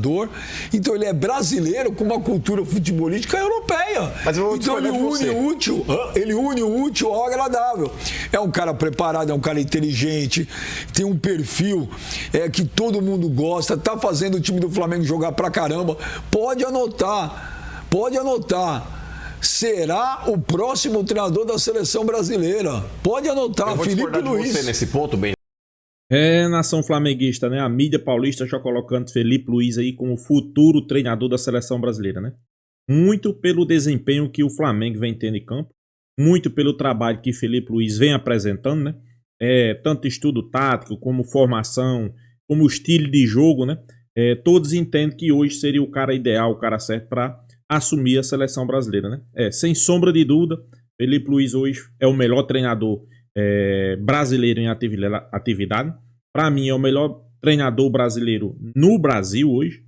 treinador. Então ele é brasileiro com uma cultura futebolística europeia. Mas eu vou então ele une o útil ao agradável. É um cara preparado, é um cara inteligente, tem um perfil que todo mundo gosta, tá fazendo o time do Flamengo jogar pra caramba. Pode anotar. Será o próximo treinador da seleção brasileira. Pode anotar, Felipe Luiz. Você nesse ponto, bem. Nação flamenguista, né? A mídia paulista já colocando Felipe Luiz aí como futuro treinador da seleção brasileira, né? Muito pelo desempenho que o Flamengo vem tendo em campo, muito pelo trabalho que Felipe Luiz vem apresentando, né? Tanto estudo tático, como formação, como estilo de jogo, né? Todos entendem que hoje seria o cara ideal, o cara certo para assumir a seleção brasileira, né? Sem sombra de dúvida, Felipe Luiz hoje é o melhor treinador brasileiro em atividade. Para mim é o melhor treinador brasileiro no Brasil hoje.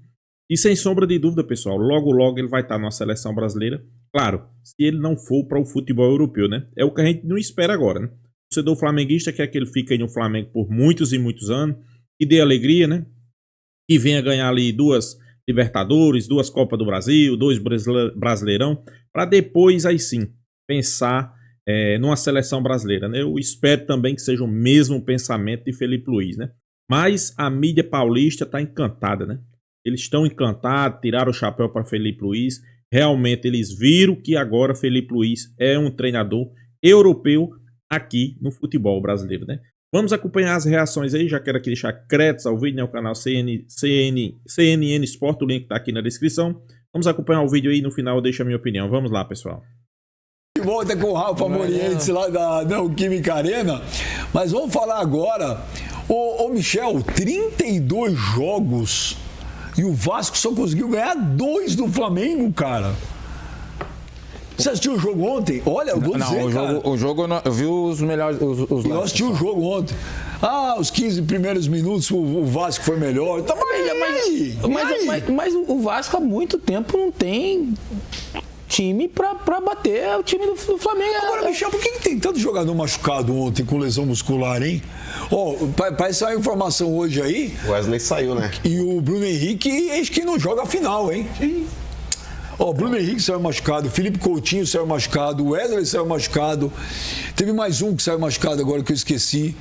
E sem sombra de dúvida, pessoal, logo logo ele vai estar na seleção brasileira. Claro, se ele não for para o futebol europeu, né? É o que a gente não espera agora, né? O torcedor flamenguista quer que ele fique aí no Flamengo por muitos e muitos anos, que dê alegria, né? Que venha ganhar ali 2 Libertadores, 2 Copas do Brasil, 2 Brasileirão, para depois aí sim pensar numa seleção brasileira, né? Eu espero também que seja o mesmo pensamento de Felipe Luiz, né? Mas a mídia paulista está encantada, né? Eles estão encantados, tiraram o chapéu para Felipe Luiz. Realmente eles viram que agora Felipe Luiz é um treinador europeu aqui no futebol brasileiro, né? Vamos acompanhar as reações aí, já quero aqui deixar créditos ao vídeo, né? O canal CNN Sport, o link está aqui na descrição. Vamos acompanhar o vídeo aí, no final eu deixo a minha opinião. Vamos lá, pessoal. Volta com o Rafa Morientes lá da Neoquímica Arena, mas vamos falar agora, ô Michel, 32 jogos e o Vasco só conseguiu ganhar 2 do Flamengo, cara. Você assistiu o jogo ontem? Olha, eu vou dizer, cara. O jogo eu vi os melhores. Eu assisti o jogo ontem. Os 15 primeiros minutos o Vasco foi melhor. Tá, mas o Vasco há muito tempo não tem time pra bater o time do Flamengo. Agora, Michel, por que tem tanto jogador machucado ontem com lesão muscular, hein? Parece uma informação hoje aí. O Wesley saiu, né? E o Bruno Henrique, acho que não joga a final, hein? Bruno Henrique saiu machucado, Felipe Coutinho saiu machucado, o Wesley saiu machucado. Teve mais um que saiu machucado agora que eu esqueci.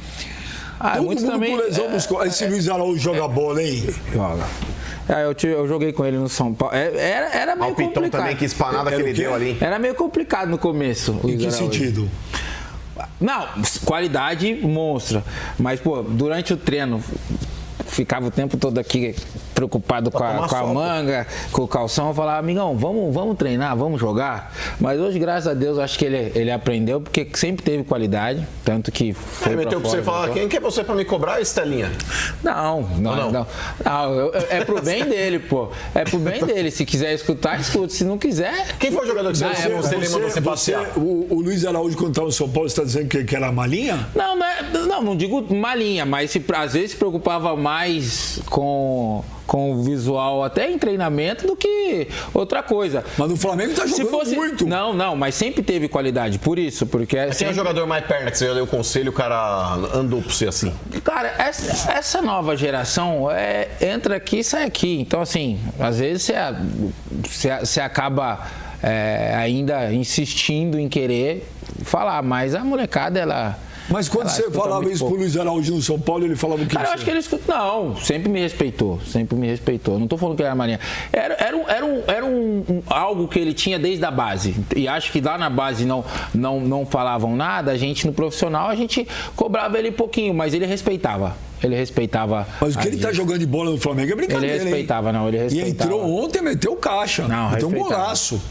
Todo mundo também, com lesão muscular. Esse Luiz Araújo joga bola, hein? Joga. Eu joguei com ele no São Paulo. Era meio complicado. Também, que espanada que ele deu ali. Era meio complicado no começo. Em que sentido? Não, qualidade monstra. Mas, durante o treino, ficava o tempo todo aqui preocupado com a manga, com o calção. Eu falava, amigão, vamos treinar, vamos jogar. Mas hoje, graças a Deus, acho que ele aprendeu, porque sempre teve qualidade. Tanto que foi meteu pra você falar, quem que é você pra me cobrar, Estelinha? Não. É pro bem dele, pô. É pro bem dele. Se quiser escutar, escute. Se não quiser... Quem foi o jogador que você mandou você passear? O Luiz Araújo, quando estava no São Paulo, você está dizendo que era malinha? Não digo malinha, mas às vezes se preocupava mais com o visual até em treinamento do que outra coisa. Mas no Flamengo tá jogando muito. Não, mas sempre teve qualidade, por isso, porque... Quem é o jogador mais perna que você já deu conselho, o cara andou por você assim? Cara, essa nova geração entra aqui e sai aqui, então assim, às vezes você acaba ainda insistindo em querer falar, mas a molecada, ela... Mas quando você falava isso pro Luiz Araújo no São Paulo, ele falava o que? Cara, eu acho que ele sempre me respeitou. Não tô falando que ele era marinha. Era algo que ele tinha desde a base. E acho que lá na base não falavam nada, a gente no profissional, a gente cobrava ele um pouquinho, mas ele respeitava. Mas o que ele tá jogando de bola no Flamengo é brincadeira, ele respeitava. E entrou ontem, meteu caixa. Meteu um golaço.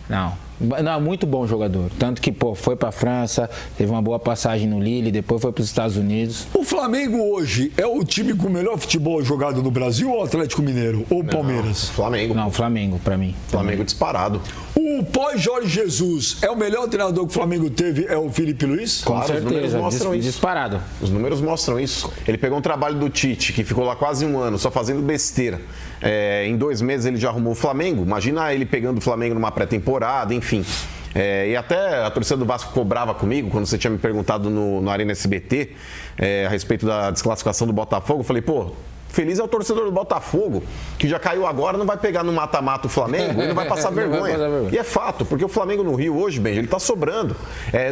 Não, muito bom jogador. Tanto que, foi pra França, teve uma boa passagem no Lille, depois foi pros Estados Unidos. O Flamengo hoje é o time com o melhor futebol jogado no Brasil ou o Atlético Mineiro? Ou o Palmeiras? Flamengo. Não, Flamengo, pra mim. Flamengo disparado. O pós-Jorge Jesus é o melhor treinador que o Flamengo teve, é o Felipe Luiz? Com certeza, disparado. Os números mostram isso. Ele pegou um trabalho do Tite, que ficou lá quase um ano, só fazendo besteira. Em 2 meses ele já arrumou o Flamengo. Imagina ele pegando o Flamengo numa pré-temporada, enfim. E até a torcida do Vasco cobrava comigo, quando você tinha me perguntado no Arena SBT, a respeito da desclassificação do Botafogo. Eu falei, Feliz é o torcedor do Botafogo, que já caiu agora, não vai pegar no mata-mata o Flamengo e não vai passar vergonha. E é fato, porque o Flamengo no Rio hoje, Benji, ele tá sobrando.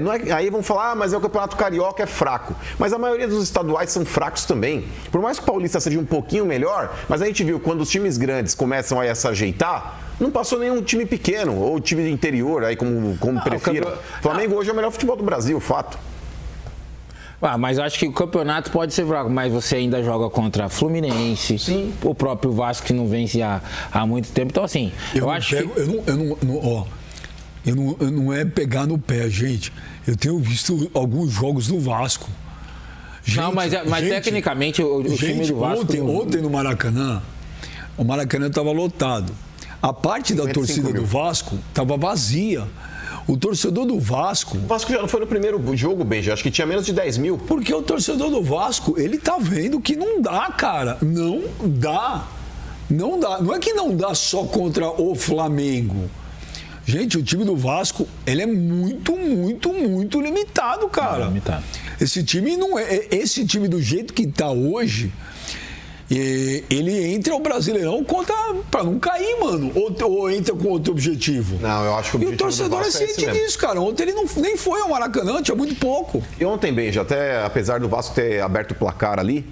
Não é, aí vão falar, mas é o Campeonato Carioca é fraco. Mas a maioria dos estaduais são fracos também. Por mais que o Paulista seja um pouquinho melhor, mas a gente viu quando os times grandes começam a se ajeitar, não passou nenhum time pequeno, ou time do interior, aí como prefira. O Flamengo hoje é o melhor futebol do Brasil, fato. Mas eu acho que o campeonato pode ser fraco, mas você ainda joga contra Fluminense, sim, o próprio Vasco que não vence há muito tempo. Então, assim, eu acho que... Eu não é pegar no pé, gente. Eu tenho visto alguns jogos do Vasco. Gente, não, mas tecnicamente o time do Vasco... Ontem no Maracanã, o Maracanã estava lotado. A parte da torcida do Vasco estava vazia. O torcedor do Vasco... O Vasco já não foi no primeiro jogo, Benji. Acho que tinha menos de 10 mil. Porque o torcedor do Vasco, ele tá vendo que não dá, cara. Não dá. Não dá. Não é que não dá só contra o Flamengo. Gente, o time do Vasco, ele é muito, muito, muito limitado, cara. Limitado. Esse time não é... Esse time do jeito que tá hoje... ele entra o Brasileirão para não cair, mano. Ou entra com outro objetivo. Não, eu acho que o objetivo e o torcedor é ciente disso, cara. Ontem ele nem foi ao Maracanã, tinha muito pouco. E ontem, Benji, até apesar do Vasco ter aberto o placar ali,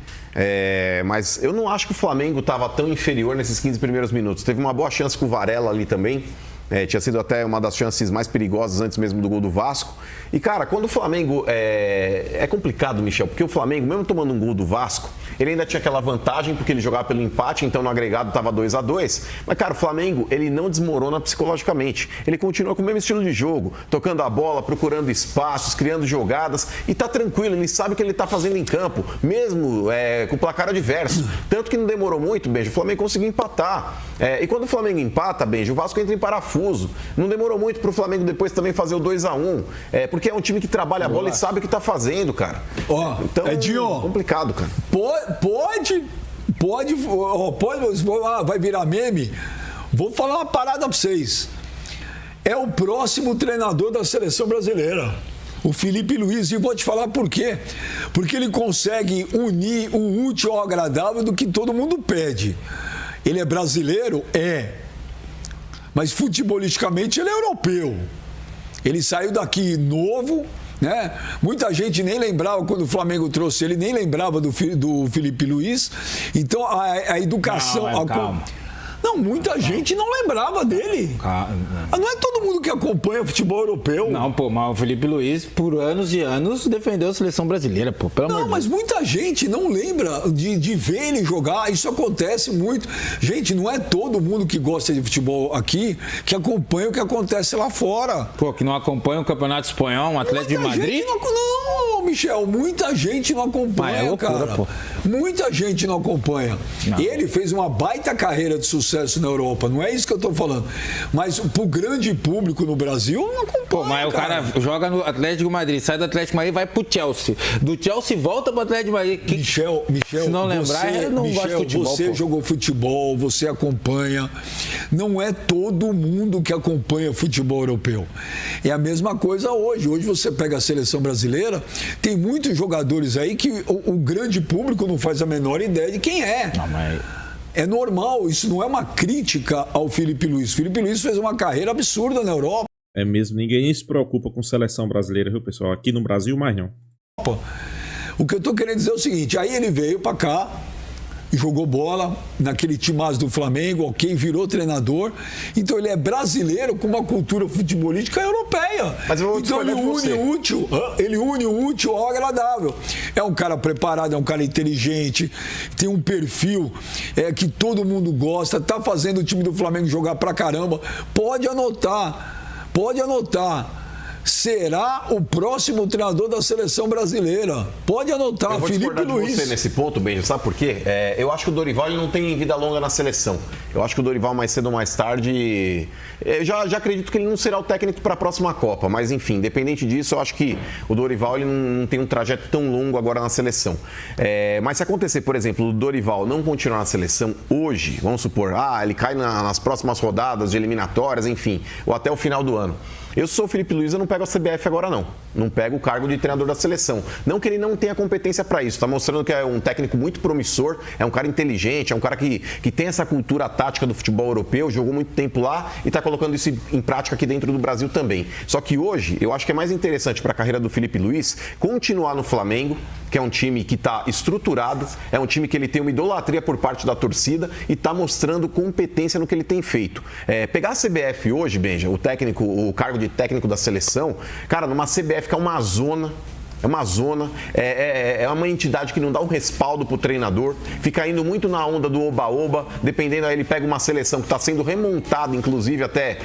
mas eu não acho que o Flamengo estava tão inferior nesses 15 primeiros minutos. Teve uma boa chance com o Varela ali também. Tinha sido até uma das chances mais perigosas antes mesmo do gol do Vasco. E, cara, quando o Flamengo... É complicado, Michel, porque o Flamengo, mesmo tomando um gol do Vasco, ele ainda tinha aquela vantagem porque ele jogava pelo empate, então no agregado estava 2-2. Mas, cara, o Flamengo, ele não desmorona psicologicamente. Ele continua com o mesmo estilo de jogo, tocando a bola, procurando espaços, criando jogadas. E tá tranquilo, ele sabe o que ele tá fazendo em campo, mesmo com o placar adverso. Tanto que não demorou muito, Benji, o Flamengo conseguiu empatar. E quando o Flamengo empata, Benji, o Vasco entra em parafuso. Não demorou muito pro Flamengo depois também fazer o 2-1. Porque é um time que trabalha a bola e sabe o que tá fazendo, cara. Então, Edinho, complicado, cara. Pode, vai virar meme. Vou falar uma parada pra vocês. É o próximo treinador da seleção brasileira, o Felipe Luiz, e vou te falar por quê. Porque ele consegue unir o útil ao agradável do que todo mundo pede. Ele é brasileiro? Mas futebolisticamente ele é europeu. Ele saiu daqui novo, né? Muita gente nem lembrava quando o Flamengo trouxe ele, nem lembrava do Felipe Luiz. Então a educação... Calma. Não, muita gente não lembrava dele. Não é todo mundo que acompanha futebol europeu. Não, mas o Felipe Luiz, por anos e anos, defendeu a seleção brasileira, pelo amor de Deus. Mas muita gente não lembra de ver ele jogar. Isso acontece muito. Gente, não é todo mundo que gosta de futebol aqui que acompanha o que acontece lá fora. Que não acompanha o Campeonato Espanhol, um Atlético de Madrid? Não, Michel, muita gente não acompanha, loucura, cara. Muita gente não acompanha. Não. Ele fez uma baita carreira de sucesso na Europa, não é isso que eu tô falando. Mas pro grande público no Brasil, não acompanha. Mas o cara joga no Atlético de Madrid, sai do Atlético de Madrid e vai pro Chelsea. Do Chelsea volta pro Atlético de Madrid. Michel, se não lembrar, eu não gosto de futebol. Você jogou futebol, você acompanha. Não é todo mundo que acompanha futebol europeu. É a mesma coisa hoje. Hoje você pega a seleção brasileira, tem muitos jogadores aí que o grande público não faz a menor ideia de quem é. Não, mas... É normal, isso não é uma crítica ao Felipe Luiz. Felipe Luiz fez uma carreira absurda na Europa. É mesmo, ninguém se preocupa com seleção brasileira, viu, pessoal? Aqui no Brasil, mais não. O que eu tô querendo dizer é o seguinte, aí ele veio pra cá, jogou bola naquele timaço do Flamengo, ok, virou treinador. Então ele é brasileiro com uma cultura futebolística europeia. Mas eu vou então ele une o útil ao agradável. É um cara preparado, é um cara inteligente, tem um perfil que todo mundo gosta, tá fazendo o time do Flamengo jogar pra caramba. Pode anotar. Será o próximo treinador da seleção brasileira. Pode anotar, Felipe Luiz. Você nesse ponto, Benji, sabe por quê? Eu acho que o Dorival ele não tem vida longa na seleção. Eu acho que o Dorival, mais cedo ou mais tarde... Já acredito que ele não será o técnico para a próxima Copa. Mas, enfim, independente disso, eu acho que o Dorival ele não tem um trajeto tão longo agora na seleção. Mas se acontecer, por exemplo, o Dorival não continuar na seleção hoje, vamos supor, ele cai nas próximas rodadas de eliminatórias, enfim, ou até o final do ano. Eu sou o Felipe Luiz, eu não pego a CBF agora não pega o cargo de treinador da seleção. Não que ele não tenha competência para isso, está mostrando que é um técnico muito promissor, é um cara inteligente, é um cara que tem essa cultura tática do futebol europeu, jogou muito tempo lá e está colocando isso em prática aqui dentro do Brasil também. Só que hoje, eu acho que é mais interessante para a carreira do Felipe Luiz continuar no Flamengo, que é um time que está estruturado, é um time que ele tem uma idolatria por parte da torcida e está mostrando competência no que ele tem feito. Pegar a CBF hoje, Benja, o cargo de técnico da seleção, cara, numa CBF que é uma zona, é uma entidade que não dá um respaldo pro treinador, fica indo muito na onda do oba-oba, dependendo, aí ele pega uma seleção que está sendo remontada, inclusive até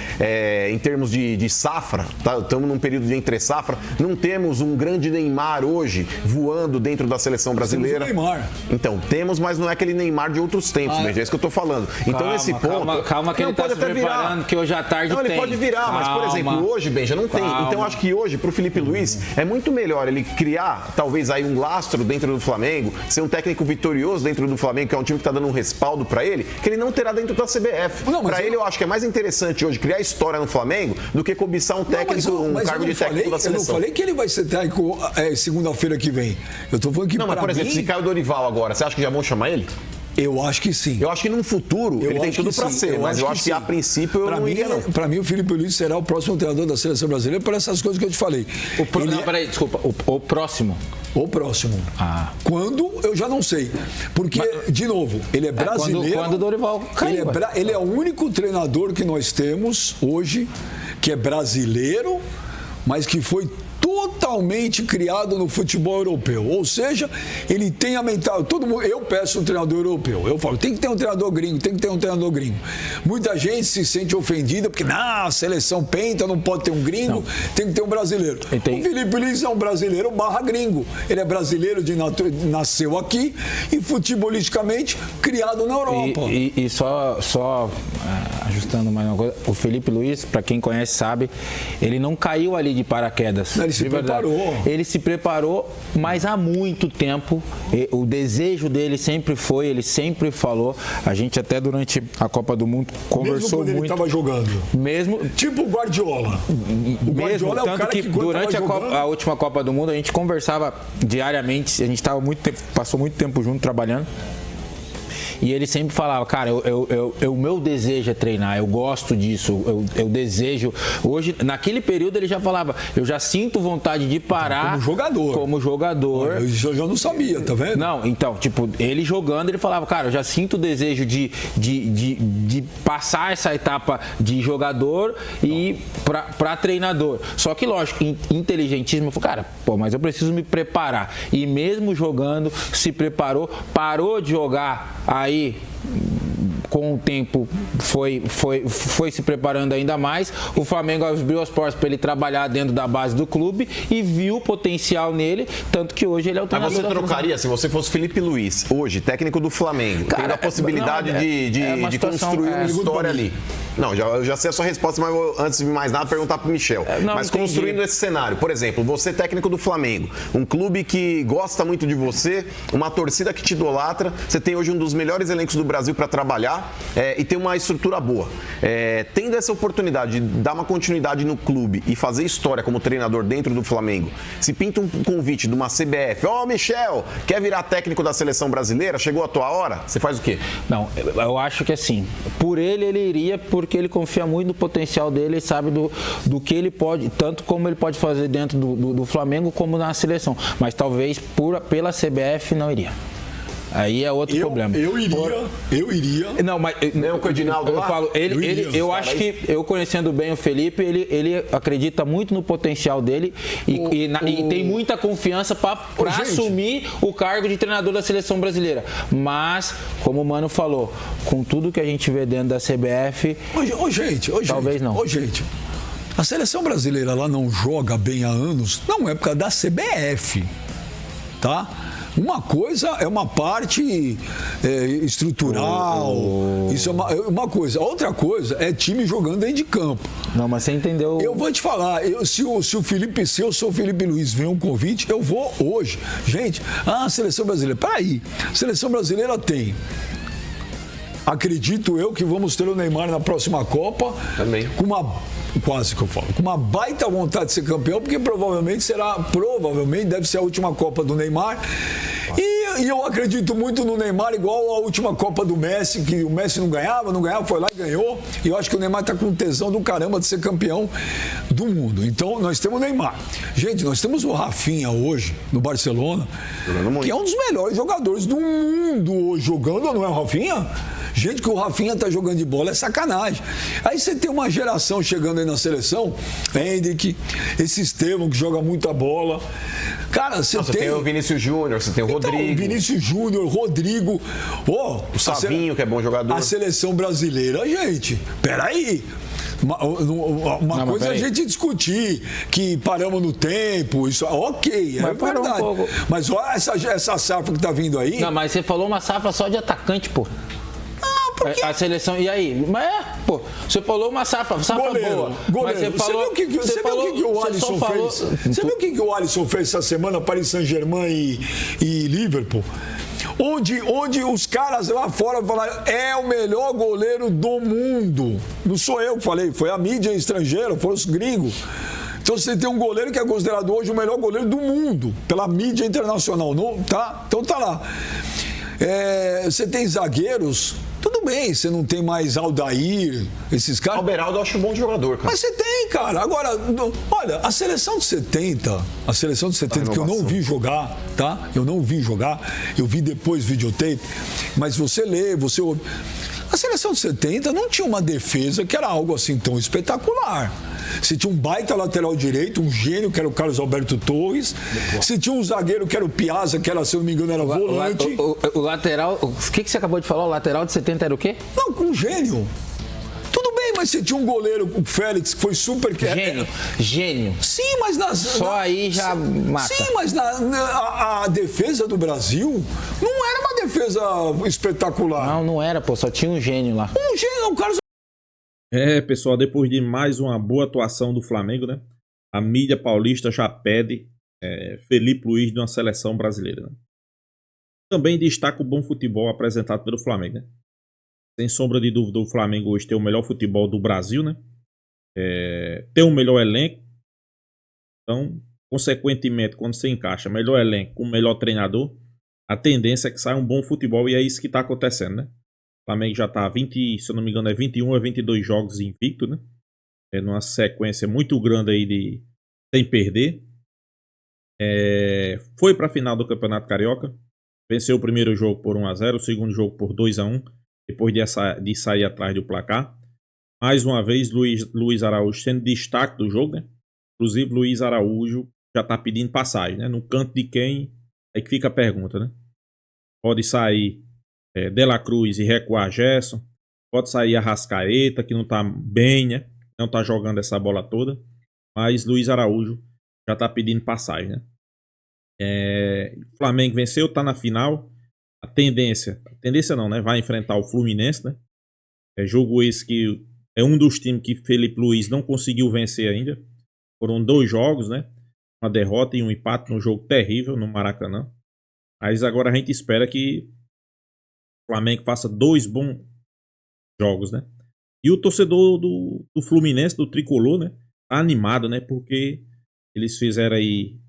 em termos de safra, estamos num período de entre-safra, não temos um grande Neymar hoje voando dentro da seleção brasileira. Temos o Neymar. Então, temos, mas não é aquele Neymar de outros tempos, é isso que eu tô falando. Então, nesse ponto... Calma que ele tá se preparando, que hoje à tarde tem. Não, ele pode virar, mas, por exemplo, hoje, Benja, não tem. Então, acho que hoje, pro Felipe Luiz, é muito melhor ele criar, talvez, aí um lastro dentro do Flamengo, ser um técnico vitorioso dentro do Flamengo, que é um time que está dando um respaldo para ele, que ele não terá dentro da CBF. Para ele, eu acho que é mais interessante hoje criar história no Flamengo do que cobiçar um técnico, um cargo de técnico da seleção. Eu não falei que ele vai ser técnico segunda-feira que vem. Eu tô falando que mas, por exemplo, se cai o Dorival agora, você acha que já vão chamar ele? Eu acho que sim. Eu acho que no futuro ele tem tudo para ser, mas eu acho que a princípio eu não iria, não. Para mim, o Felipe Luiz será o próximo treinador da seleção brasileira por essas coisas que eu te falei. Não, peraí, desculpa. O próximo? O próximo. Quando, eu já não sei. Porque, de novo, ele é brasileiro. Quando o Dorival caiu. Ele é o único treinador que nós temos hoje que é brasileiro, mas que foi totalmente criado no futebol europeu. Ou seja, ele tem a mental. Eu peço um treinador europeu. Eu falo, tem que ter um treinador gringo, tem que ter um treinador gringo. Muita gente se sente ofendida porque, a seleção penta, não pode ter um gringo, tem que ter um brasileiro. O Felipe Luiz é um brasileiro / gringo. Ele é brasileiro, nasceu aqui e futebolisticamente criado na Europa. E só ajustando mais uma coisa, o Felipe Luiz, para quem conhece sabe, ele não caiu ali de paraquedas. Ele se preparou. Ele se preparou, mas há muito tempo. O desejo dele sempre foi, ele sempre falou. A gente até durante a Copa do Mundo conversou muito. Ele estava jogando. Mesmo. Tipo o Guardiola. O Guardiola é o cara que durante a última Copa do Mundo a gente conversava diariamente. A gente passou muito tempo junto trabalhando. E ele sempre falava, cara, o meu desejo é treinar, eu gosto disso, eu desejo. Hoje, naquele período, ele já falava, eu já sinto vontade de parar. Como jogador. Eu já não sabia, tá vendo? Não, então, tipo, ele jogando, ele falava, cara, eu já sinto o desejo de passar essa etapa de jogador e pra treinador. Só que, lógico, inteligentíssimo, eu falei, cara, mas eu preciso me preparar. E mesmo jogando, se preparou, parou de jogar. Aí, com o tempo, foi se preparando ainda mais. O Flamengo abriu as portas para ele trabalhar dentro da base do clube e viu o potencial nele, tanto que hoje ele é o treinador. Mas você trocaria, se você fosse Felipe Luiz, hoje, técnico do Flamengo, tendo a possibilidade de construir uma história ali? Não, eu já sei a sua resposta, mas vou, antes de mais nada, perguntar para o Michel. Mas entendi. Construindo esse cenário, por exemplo, você técnico do Flamengo, um clube que gosta muito de você, uma torcida que te idolatra, você tem hoje um dos melhores elencos do Brasil para trabalhar e tem uma estrutura boa. Tendo essa oportunidade de dar uma continuidade no clube e fazer história como treinador dentro do Flamengo, se pinta um convite de uma CBF, Michel, quer virar técnico da seleção brasileira? Chegou a tua hora? Você faz o quê? Não, eu acho que assim, por ele iria, porque ele confia muito no potencial dele e sabe do que ele pode, tanto como ele pode fazer dentro do Flamengo como na seleção. Mas talvez pela CBF não iria. Aí é outro problema. Eu iria. Não, mas o Cardinaldo eu falo, eu acho que eu conhecendo bem o Felipe, ele acredita muito no potencial dele e tem muita confiança para assumir o cargo de treinador da seleção brasileira. Mas, como o Mano falou, com tudo que a gente vê dentro da CBF, talvez não. A seleção brasileira lá não joga bem há anos, não é por causa da CBF, tá? Uma coisa é uma parte estrutural, isso é uma coisa. Outra coisa é time jogando dentro de campo. Não, mas você entendeu. Eu vou te falar, se eu sou o Felipe Luiz, vem um convite, eu vou hoje. Gente, a seleção brasileira, peraí, a seleção brasileira tem acredito eu que vamos ter o Neymar na próxima Copa. Também. Com uma, quase que eu falo, com uma baita vontade de ser campeão, porque provavelmente deve ser a última Copa do Neymar. E eu acredito muito no Neymar, igual a última Copa do Messi, que o Messi não ganhava, foi lá e ganhou. E eu acho que o Neymar tá com tesão do caramba de ser campeão do mundo. Então, nós temos o Neymar. Gente, nós temos o Rafinha hoje, no Barcelona, que é um dos melhores jogadores do mundo hoje jogando, não é o Rafinha? Gente, que o Rafinha tá jogando de bola é sacanagem. Aí você tem uma geração chegando aí na seleção, Hendrick, esse Estevão que joga muita bola. Cara, você tem o Vinícius Júnior, você tem o Rodrigo. Então, Vinícius Júnior, Rodrigo. O Savinho, que é bom jogador. A seleção brasileira, gente, peraí. Uma coisa é a gente discutir que paramos no tempo, isso ok, é verdade. Mas olha essa safra que tá vindo aí. Não, mas você falou uma safra só de atacante, pô. Porque... A seleção, e aí? Mas pô, você falou uma safra boa. Goleiro. Você viu o que o Alisson fez? Você viu o que o Alisson fez essa semana, Paris Saint-Germain e Liverpool? Onde os caras lá fora falaram, é o melhor goleiro do mundo. Não sou eu que falei, foi a mídia estrangeira, foram os gringos. Então você tem um goleiro que é considerado hoje o melhor goleiro do mundo, pela mídia internacional, não, tá? Então tá lá. Você tem zagueiros, tudo bem, você não tem mais Aldair, esses caras. Alberaldo eu acho um bom jogador, cara. Mas você tem, cara. Agora, olha, a seleção de 70, que eu não vi jogar, tá? Eu não vi jogar, eu vi depois videotape, mas você lê, você ouve. A seleção de 70 não tinha uma defesa que era algo assim tão espetacular. Você tinha um baita lateral direito, um gênio, que era o Carlos Alberto Torres. Você tinha um zagueiro, que era o Piazza, que era, se eu não me engano, era volante. O lateral, o que você acabou de falar? O lateral de 70 era o quê? Não, um gênio. Tudo bem, mas você tinha um goleiro, o Félix, que foi super... Gênio. Sim, mas... Aí já mata. Sim, mas a defesa do Brasil não era uma defesa espetacular. Não era, pô. Só tinha um gênio lá. Um gênio, o Carlos... Pessoal, depois de mais uma boa atuação do Flamengo, né? A mídia paulista já pede Felipe Luiz de uma seleção brasileira. Né? Também destaca o bom futebol apresentado pelo Flamengo, né? Sem sombra de dúvida, o Flamengo hoje tem o melhor futebol do Brasil, né? Tem o melhor elenco. Então, consequentemente, quando você encaixa melhor elenco com o melhor treinador, a tendência é que saia um bom futebol e é isso que está acontecendo, né? O Flamengo já está 20, se eu não me engano, 21 a 22 jogos invicto, né? Numa sequência muito grande aí sem perder. Foi para a final do Campeonato Carioca. Venceu o primeiro jogo por 1-0, o segundo jogo por 2-1, depois de sair atrás do placar. Mais uma vez, Luiz Araújo sendo destaque do jogo, né? Inclusive, Luiz Araújo já está pedindo passagem, né? No canto de quem? É que fica a pergunta, né? Pode sair De La Cruz e recuar Gerson. Pode sair Arrascaeta, que não está bem, né? Não está jogando essa bola toda. Mas Luiz Araújo já está pedindo passagem, né? O Flamengo venceu, está na final. A tendência não, né? Vai enfrentar o Fluminense, né? Jogo esse que é um dos times que Felipe Luiz não conseguiu vencer ainda. Foram 2 jogos, né? Uma derrota e um empate num jogo terrível no Maracanã. Mas agora a gente espera que o Flamengo faça 2 bons jogos, né? E o torcedor do Fluminense, do Tricolor, né? Tá animado, né? Porque eles fizeram aí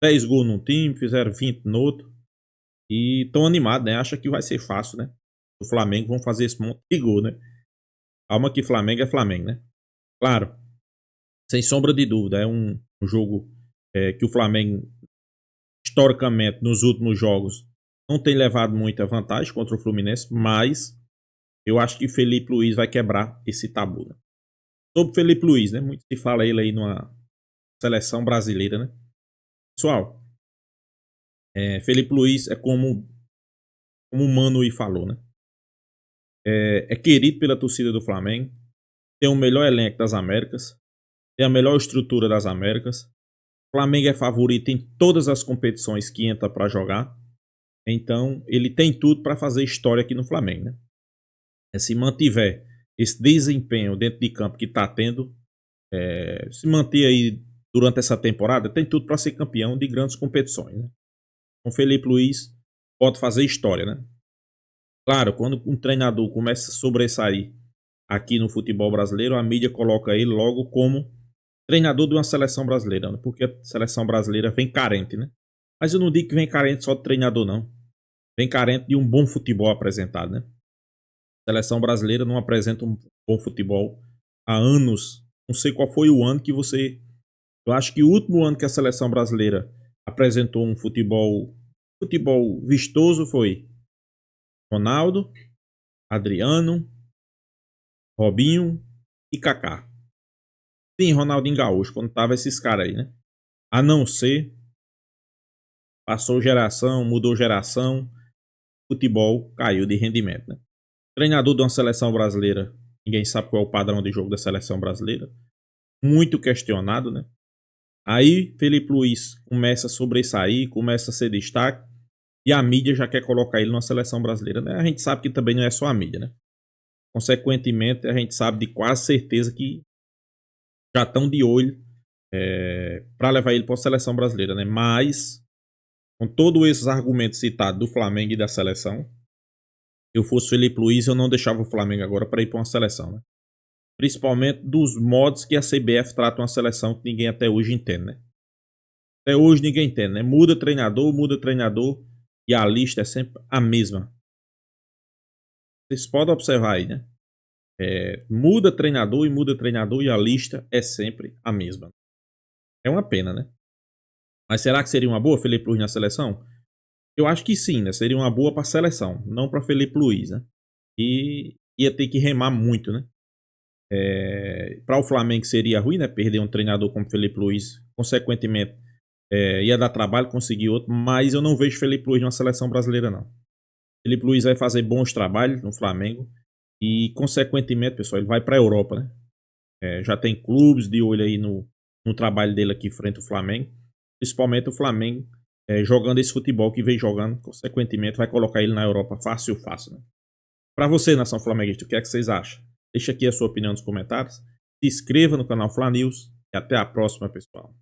10 gols num time, fizeram 20 no outro. E estão animados, né? Acha que vai ser fácil, né? O Flamengo vão fazer esse monte de gol, né? Calma que Flamengo é Flamengo, né? Claro, sem sombra de dúvida, é um jogo que o Flamengo, historicamente, nos últimos jogos, não tem levado muita vantagem contra o Fluminense, mas eu acho que Felipe Luiz vai quebrar esse tabu, né? Sobre Felipe Luiz, né? Muito se fala ele aí numa seleção brasileira, né? Pessoal, Felipe Luiz é como o Mano falou, né? É querido pela torcida do Flamengo, tem o melhor elenco das Américas, tem a melhor estrutura das Américas. O Flamengo é favorito em todas as competições que entra para jogar. Então, ele tem tudo para fazer história aqui no Flamengo, né? Se mantiver esse desempenho dentro de campo que está tendo, se manter aí durante essa temporada, tem tudo para ser campeão de grandes competições, né? Então, Felipe Luiz pode fazer história, né? Claro, quando um treinador começa a sobressair aqui no futebol brasileiro, a mídia coloca ele logo como treinador de uma seleção brasileira, né? Porque a seleção brasileira vem carente, né? Mas eu não digo que vem carente só de treinador, não. Vem carente de um bom futebol apresentado, né? A seleção brasileira não apresenta um bom futebol há anos. Não sei qual foi o ano que você... Eu acho que o último ano que a seleção brasileira apresentou um futebol vistoso foi Ronaldo, Adriano, Robinho e Kaká. Sim, Ronaldinho Gaúcho, quando tava esses caras aí, né? A não ser, passou geração, mudou geração, futebol caiu de rendimento, né? Treinador de uma seleção brasileira, ninguém sabe qual é o padrão de jogo da seleção brasileira. Muito questionado, né? Aí Felipe Luiz começa a sobressair, começa a ser destaque, e a mídia já quer colocar ele na seleção brasileira, né? A gente sabe que também não é só a mídia, né? Consequentemente, a gente sabe de quase certeza que já estão de olho para levar ele para a seleção brasileira, né? Mas, com todos esses argumentos citados do Flamengo e da seleção, eu fosse Felipe Luiz, eu não deixava o Flamengo agora para ir para uma seleção, né? Principalmente dos modos que a CBF trata uma seleção que ninguém até hoje entende, né? Até hoje ninguém entende, né? Muda treinador e a lista é sempre a mesma. Vocês podem observar aí, né? Muda treinador e a lista é sempre a mesma. É uma pena, né? Mas será que seria uma boa Felipe Luiz na seleção? Eu acho que sim, né? Seria uma boa para a seleção, não para Felipe Luiz, né? E ia ter que remar muito, né? Para o Flamengo seria ruim, né? Perder um treinador como Felipe Luiz, consequentemente, ia dar trabalho conseguir outro, mas eu não vejo Felipe Luiz na seleção brasileira, não. Felipe Luiz vai fazer bons trabalhos no Flamengo e, consequentemente, pessoal, ele vai para a Europa, né? Já tem clubes de olho aí no trabalho dele aqui frente ao Flamengo, principalmente o Flamengo jogando esse futebol que vem jogando, consequentemente vai colocar ele na Europa fácil, né? Para você, nação flamenguista, o que é que vocês acham? Deixa aqui a sua opinião nos comentários, se inscreva no canal Fla News e até a próxima, pessoal.